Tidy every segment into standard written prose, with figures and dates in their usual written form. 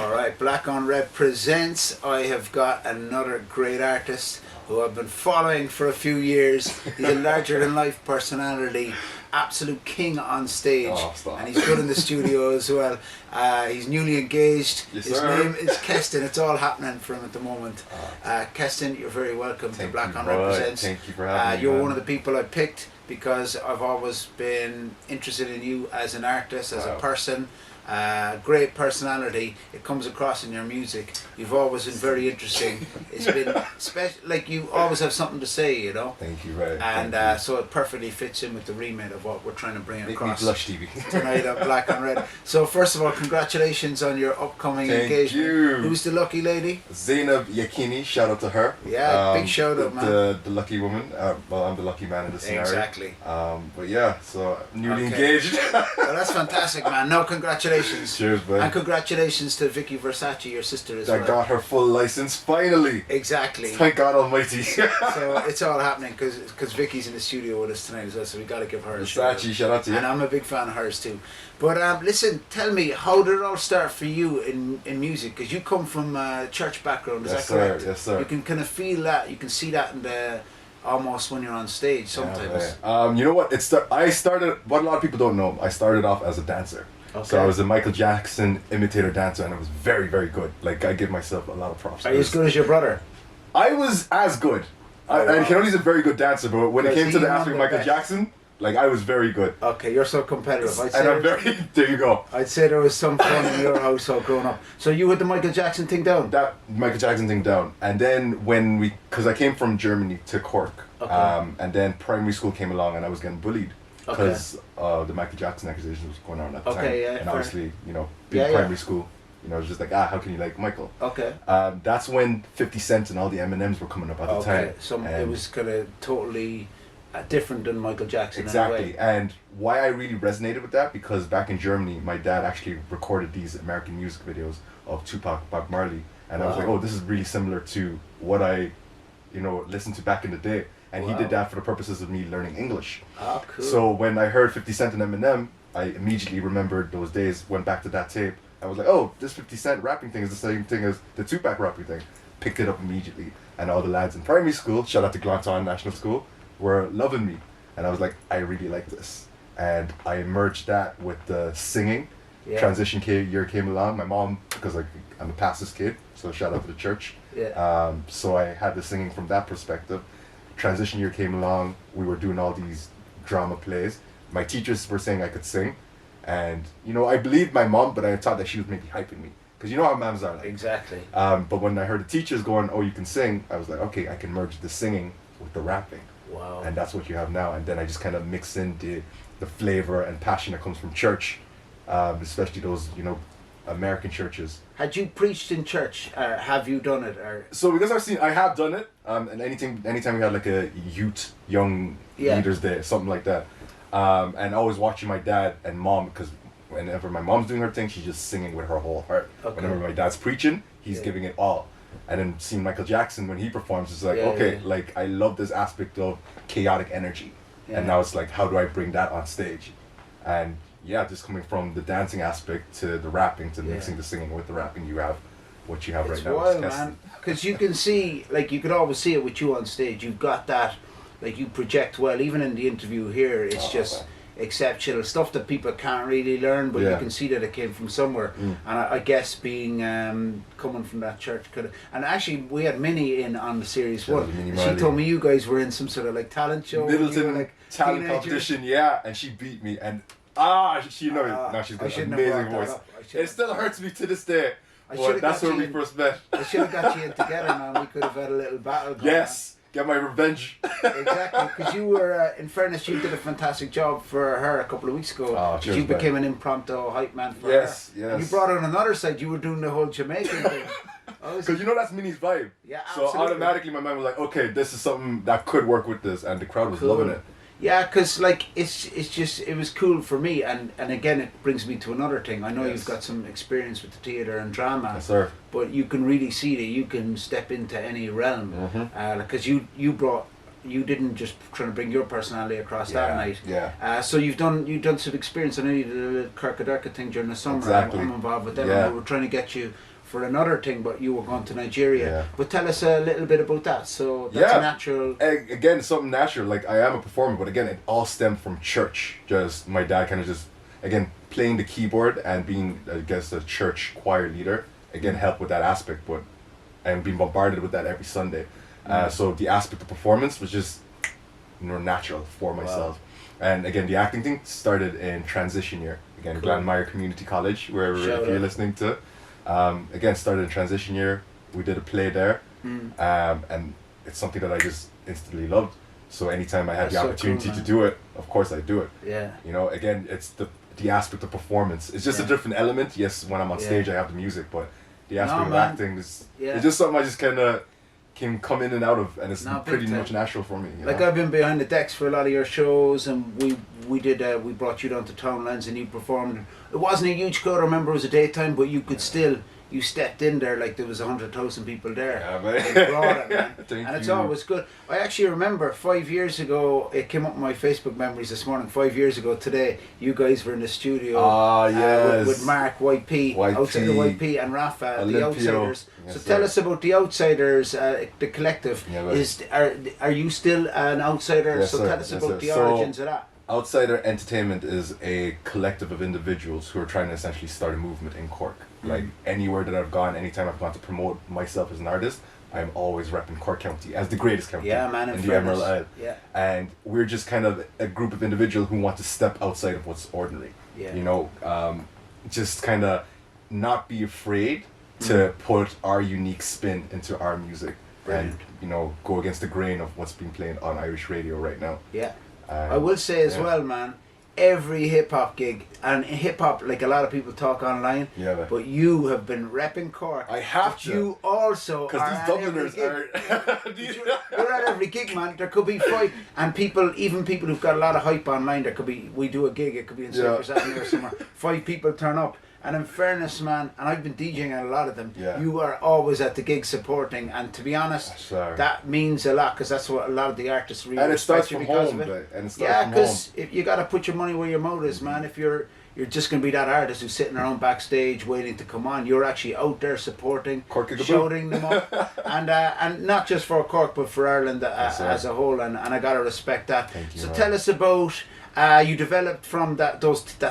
Alright, Black on Red Presents. I have got another great artist who I've been following for a few years. He's a larger than life personality, absolute king on stage, and he's good in the studio as well. He's newly engaged. Yes, His sir. name is Kestine. It's all happening for him at the moment. Kestine, you're very welcome to Black on Red Presents. Thank you for having me. You're man. one of the people I picked because I've always been interested in you as an artist, as a person. Great personality. It comes across in your music. You've always been very interesting. It's been special. Like, you always have something to say, you know. Thank you, Red. And so it perfectly fits in with the remit of what we're trying to bring Make me across blush, Stevie. tonight on Black on Red. So first of all, congratulations on your upcoming engagement. You. Who's the lucky lady? Zainab Yakini, shout out to her. Yeah, big shout out, man. The lucky woman. Well, I'm the lucky man in this scenario. Exactly. But yeah, so newly Okay. engaged. Well, that's fantastic, man. No, congratulations. Cheers, bud. And congratulations to Vicky Versace, your sister, as well. I got her full license finally. Exactly. Thank God Almighty. So it's all happening because Vicky's in the studio with us tonight as well, so we got to give her a shout out. Versace, shout out to you. And I'm a big fan of hers too. But listen, tell me, how did it all start for you in music? Because you come from a church background, is Yes, that correct? sir. Yes, sir. You can kind of feel that, you can see that in the almost when you're on stage sometimes. Yeah, you know what? I started. What a lot of people don't know. I started off as a dancer. Okay. So I was a Michael Jackson imitator dancer, and I was very, very good. Like, I give myself a lot of props. Are you as good as your brother? I was as good. Oh, wow. And Kennedy's a very good dancer, but when it Because came to he the aspect of won the Michael best. Jackson, like, I was very good. Okay, you're so competitive. And I'm very. There you go. I'd say there was some fun in your household growing up. So you had the Michael Jackson thing down? That Michael Jackson thing down, and then because I came from Germany to Cork, Okay. and then primary school came along, and I was getting bullied because the Michael Jackson accusations was going on at the time. Yeah, and fair. obviously, being Yeah, primary school, it was just like, how can you like Michael? Okay. That's when 50 Cent and all the M&Ms were coming up at the time. So it And was kind of totally different than Michael Jackson. exactly, In a way. and why I really resonated with that, because back in Germany, my dad actually recorded these American music videos of Tupac, Bob Marley, and I was Wow. like, oh, this is really similar to what I, listened to back in the day. And he Wow. did that for the purposes of me learning English. Oh, cool. So when I heard 50 Cent and Eminem, I immediately remembered those days, went back to that tape. I was like, oh, this 50 Cent rapping thing is the same thing as the Tupac rapping thing. Picked it up immediately. And all the lads in primary school, shout out to Glanton National School, were loving me. And I was like, I really like this. And I merged that with the singing. Yeah. Transition year came along. My mom, because I'm a pastor's kid, so shout out to the church. Yeah. So I had the singing from that perspective. Transition year came along, we were doing all these drama plays. My teachers were saying I could sing, and I believed my mom, but I thought that she was maybe hyping me, because you know how moms are like. Exactly. But when I heard the teachers going, oh, you can sing, I was like, okay, I can merge the singing with the rapping. Wow. And that's what you have now. And then I just kind of mix in the flavor and passion that comes from church, especially those American churches. Had you preached in church? Have you done it? Or So because I have done it, and anytime we had like a young leaders day, something like that, and always watching my dad and mom, because whenever my mom's doing her thing, she's just singing with her whole heart. Okay. Whenever my dad's preaching, he's giving it all. And then seeing Michael Jackson when he performs, it's like, like, I love this aspect of chaotic energy, and now it's like, how do I bring that on stage? And just coming from the dancing aspect to the rapping to mixing the singing with the rapping, you have what you have it's right now. wild, man. Because you can see, like, you could always see it with you on stage. You've got that, like, you project well. Even in the interview here, it's just exceptional stuff that people can't really learn, but you can see that it came from somewhere. And I guess being coming from that church could. And actually, we had Minnie in on the series one. She told me you guys were in some sort of like talent show. Middleton like talent teenagers. competition, and she beat me, and she's got an amazing voice. It still hurts me to this day. But that's where we first met. I should have got you in together, man. We could have had a little battle going. Yes, get my revenge. Exactly, because you were, in fairness, you did a fantastic job for her a couple of weeks ago. Oh, cheers, you man. became an impromptu hype man for her. Yes. And you brought her on another side. You were doing the whole Jamaican thing. Because that's Minnie's vibe. Yeah, so absolutely. automatically my mind was like, okay, this is something that could work with this, and the crowd was loving it. Yeah, because like it's just it was cool for me, and again it brings me to another thing. I know you've got some experience with the theatre and drama, Yes, sir. but you can really see that you can step into any realm, because you brought you didn't just try to bring your personality across that night. Yeah. So you've done some experience. I know you did a little Kirkadirka thing during the summer. Exactly. I'm involved with them. Yeah. And we were trying to get you for another thing, but you were going to Nigeria. Yeah. But tell us a little bit about that. So that's a natural. Again, something natural. Like, I am a performer, but again, it all stemmed from church. Just my dad kind of just, again, playing the keyboard and being, I guess, a church choir leader. Again, helped with that aspect, but I'm being bombarded with that every Sunday. So the aspect of performance was just, natural for myself. And again, the acting thing started in transition year. Again, Glanmire Community College, wherever if you're listening to. Again, started in transition year. We did a play there, and it's something that I just instantly loved. So anytime I had the opportunity to do it, of course I do it. Yeah. Again, it's the aspect of performance. It's just a different element. Yes, when I'm on stage, I have the music, but the aspect of acting is it's just something I just kind of can come in and out of, and it's pretty much natural for me. Like, I've been behind the decks for a lot of your shows, and we brought you down to Townlands and you performed. It wasn't a huge crowd, I remember it was a daytime, but you could still, you stepped in there like there was 100,000 people there. Yeah, man. It brought it, man. Thank It's you. always good. I actually remember 5 years ago, it came up in my Facebook memories this morning, 5 years ago today, you guys were in the studio with Mark, YP, Outsider YP and Rafa, the Outsiders. Yes, so tell us about the Outsiders, the collective. Are you still an outsider? Yes, so tell us about the origins of that. Outsider Entertainment is a collective of individuals who are trying to essentially start a movement in Cork. Like, anywhere that I've gone, anytime I've gone to promote myself as an artist, I'm always repping Cork County as the greatest county in the Emerald Isle. Yeah. And we're just kind of a group of individuals who want to step outside of what's ordinary. Yeah. Just kind of not be afraid to put our unique spin into our music. Brilliant. And, go against the grain of what's being played on Irish radio right now. Yeah. I will say as well, man, every hip-hop gig, and hip-hop, like a lot of people talk online, but you have been repping Cork. I have to. You also because these Dubliners are... You're at every gig, man. There could be 5, and even people who've got a lot of hype online, there could be, we do a gig, it could be in Cyprus Avenue or somewhere, 5 people turn up. And in fairness, man, and I've been DJing at a lot of them, you are always at the gig supporting, and to be honest, that means a lot, because that's what a lot of the artists really respect you because of it. Because you got to put your money where your mouth is, man. If you're just going to be that artist who's sitting around backstage waiting to come on, you're actually out there supporting, shouting them up, and not just for Cork, but for Ireland as a whole, and I got to respect that. Thank you, so tell us about... you developed from that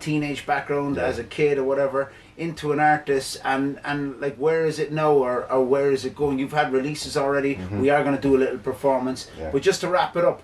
teenage background as a kid or whatever into an artist, and like, where is it now, or where is it going? You've had releases already. We are going to do a little performance, but just to wrap it up,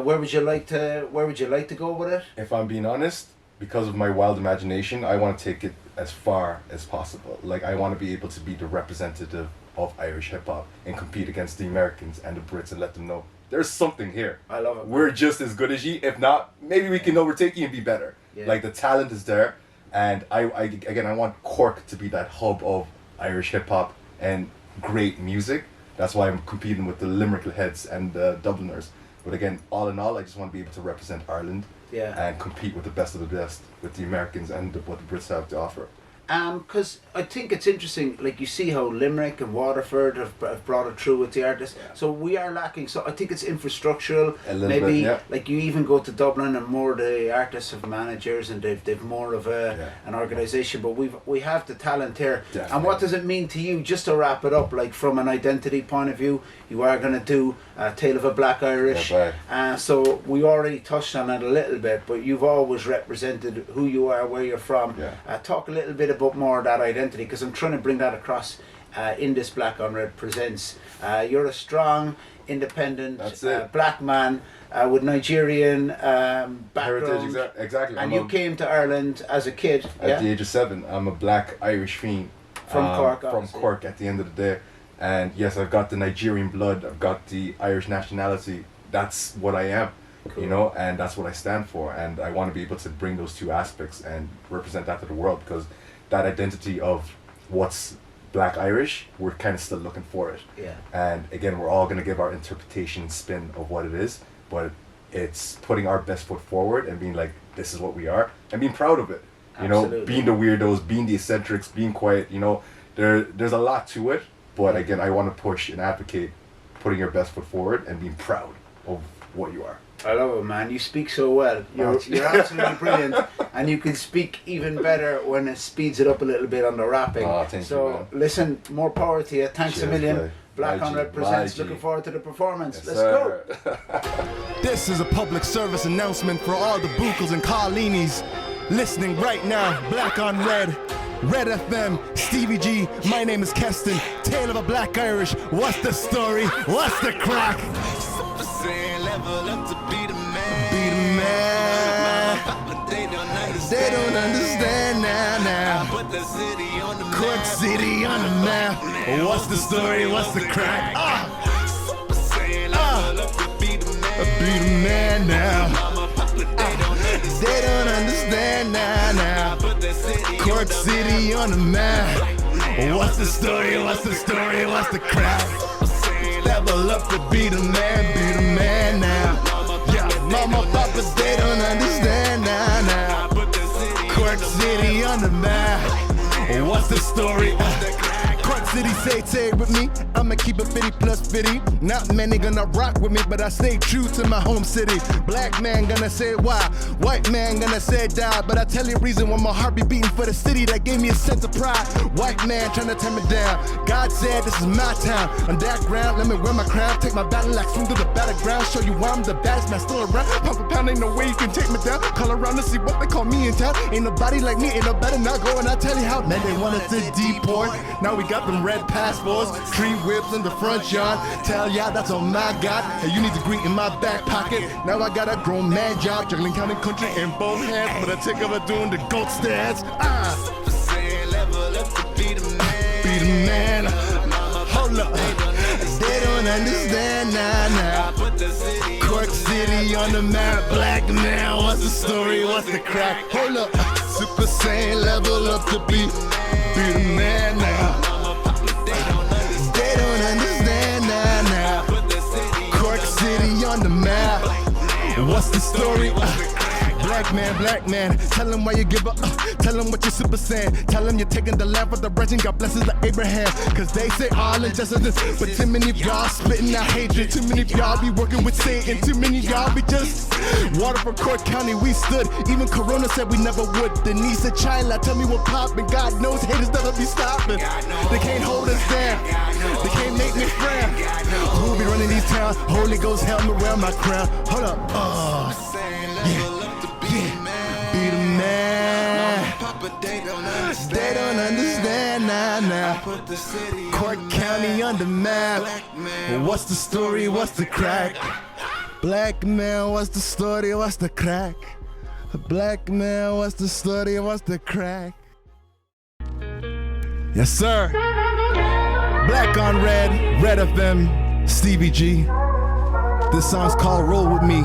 where would you like to go with it? If I'm being honest, because of my wild imagination, I want to take it as far as possible. Like, I want to be able to be the representative of Irish hip hop and compete against the Americans and the Brits and let them know there's something here. I love it. We're just as good as you. If not, maybe we can overtake you and be better. Like, the talent is there, and I want Cork to be that hub of Irish hip hop and great music. That's why I'm competing with the Limerick heads and the Dubliners. But again, all in all, I just want to be able to represent Ireland and compete with the best of the best, with the Americans and what the Brits have to offer. Because I think it's interesting, like, you see how Limerick and Waterford have brought it through with the artists. So we are lacking. So I think it's infrastructural. A little bit, like, you even go to Dublin and more the artists have managers and they've more of an organisation. But we have the talent here. Definitely. And what does it mean to you, just to wrap it up, like, from an identity point of view? You are going to do Tale of a Black Irish. So we already touched on it a little bit, but you've always represented who you are, where you're from. Talk a little bit about more of that identity, because I'm trying to bring that across in this Black on Red Presents. You're a strong, independent black man with Nigerian background. Heritage, exactly. And you came to Ireland as a kid. At the age of 7, I'm a black Irish fiend. From Cork, From Cork at the end of the day. And yes, I've got the Nigerian blood, I've got the Irish nationality. That's what I am. Cool. And that's what I stand for. And I want to be able to bring those two aspects and represent that to the world, because that identity of what's Black Irish, we're kind of still looking for it. And again, we're all going to give our interpretation and spin of what it is, but it's putting our best foot forward and being like, this is what we are, and being proud of it. Being the weirdos, being the eccentrics, being quiet. There's a lot to it, but again, I want to push and advocate putting your best foot forward and being proud of what you are. I love it, man. You speak so well. You're absolutely brilliant, and you can speak even better when it speeds it up a little bit on the rapping. Oh, thank you, man. Listen, more power to you. Thanks a million. Boy. Black on Red Presents. Looking forward to the performance. Yes, Let's sir. go. This is a public service announcement for all the Buchels and Carlinis listening right now. Black on Red, Red FM, Stevie G. My name is Kestine, tale of a black Irish. What's the story? What's the crack? Level up to be the man. Be the man. They don't understand now. Put the city on the Cork City on the map. What's the story? What's the crack? Be the man now. They don't understand now. Cork City on the map. What's the story? What's the story? What's the crack? Level up to be the man now. Yeah, mama, papa, they don't understand now. Cork City on the map. What's the story? Cork City, say with me. I'ma keep it 50 plus 50. Not many gonna rock with me, but I stay true to my home city. Black man gonna say why, white man gonna say die. But I tell you reason why my heart be beating for the city that gave me a sense of pride. White man trying to tear me down. God said this is my town. On that ground, let me wear my crown. Take my battle axe, swing through the battleground. Show you why I'm the baddest man still around. Pump a pound, ain't no way you can take me down. Call around to see what they call me in town. Ain't nobody like me, ain't no better now. Go and I'll tell you how. Man, they want us to deport. Now we got them red passports, tree whips in the front yard. Tell ya that's all my God. And you need to greet in my back pocket. Now I got a grown man job, juggling counting country in both hands. But I take over doing the goat stance. Be the man. Hold up. They don't understand now. Cork City on the map. Black man, what's the story? What's the crack? Hold up. Super Saiyan level up to be the man now. They don't understand now. Cork City on the map. What's the story? Black man, tell him why you give up. Tell him what you're super saying. Tell him you're taking the land for the virgin. God blesses the Abraham. Cause they say all injustice, but too many of y'all spitting out hatred. Too many of y'all be working with Satan. Too many of y'all be just water for Cork County. We stood. Even Corona said we never would. Denise said, China, tell me what poppin'. God knows haters never be stopping. They can't hold us down. They can't make me frown. Who be running these towns? Holy Ghost helmet around my crown. Hold up. Be the man. They don't understand now. Cork County on the map. What's the story? What's the crack? Black man, what's the story? What's the crack? Black man, what's the story? What's the crack? Yes, sir. Black on Red, Red FM, Stevie G. This song's called Roll With Me.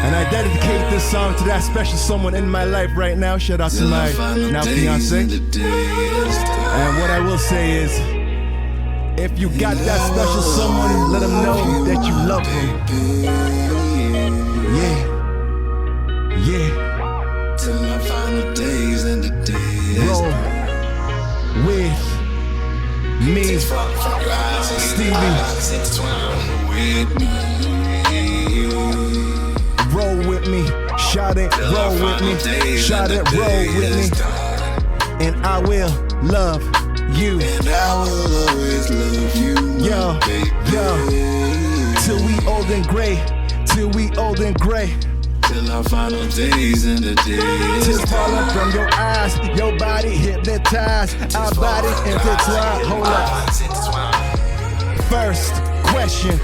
And I dedicate this song to that special someone in my life right now. Shout out to my now fiance. And what I will say is, if you got that special someone, let them know that you love them. Yeah. Till our final days and the day is Roll with me, Stevie. Roll with me, shout it, roll with me, shout it, roll with me. And I will love you. And I will always love you, Yo, till we old and gray, till we old and gray. till our final days and the days. Tears falling from your eyes, your body hypnotized, our body intertwined. Hold up. First question.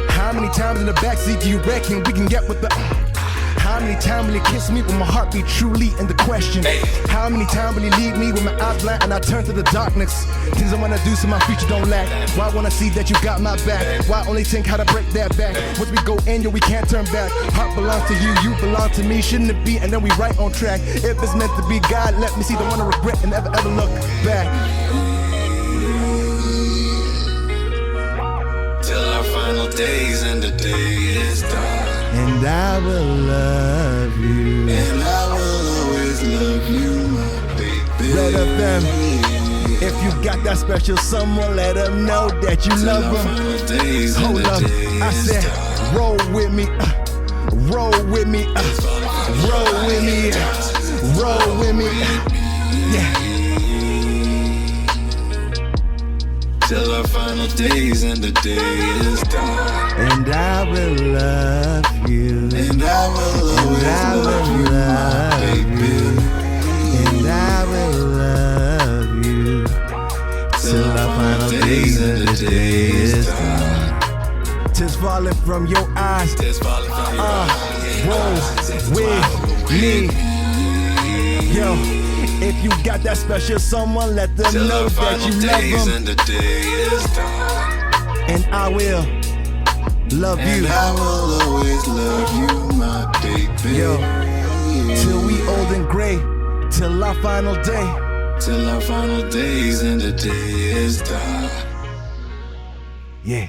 How many times in the backseat do you reckon we can get with the... How many times will you kiss me with my heart be truly in the question? How many times will you leave me with my eyes blind and I turn to the darkness? Things I wanna do so my future don't lack. Why wanna see that you got my back? Why only think how to break that back? Once we go in, yo, we can't turn back. Heart belongs to you, you belong to me. Shouldn't it be? And then we right on track. If it's meant to be, God, let me see. Don't wanna regret and ever look back. Till our final days and the day is done. And I will love you. And I will always love you, my baby. Red FM. If If you got that special someone, let them know that you love them. Hold up, I said, roll with me, roll with me, roll with me, roll with me, yeah. Till our final days and the day is done. And I will love you. And I will always love you, my baby. And I will love you till our final days and the day is done. Tears falling from your eyes. Tears falling from your eyes. Roll with me. Yo, if you got that special someone, let them Till know our that final you love days them. and the day is done. And I will love And you. I will always love you, my baby. Yo, till we old and gray, till our final day. Till our final days and the day is done. Yeah.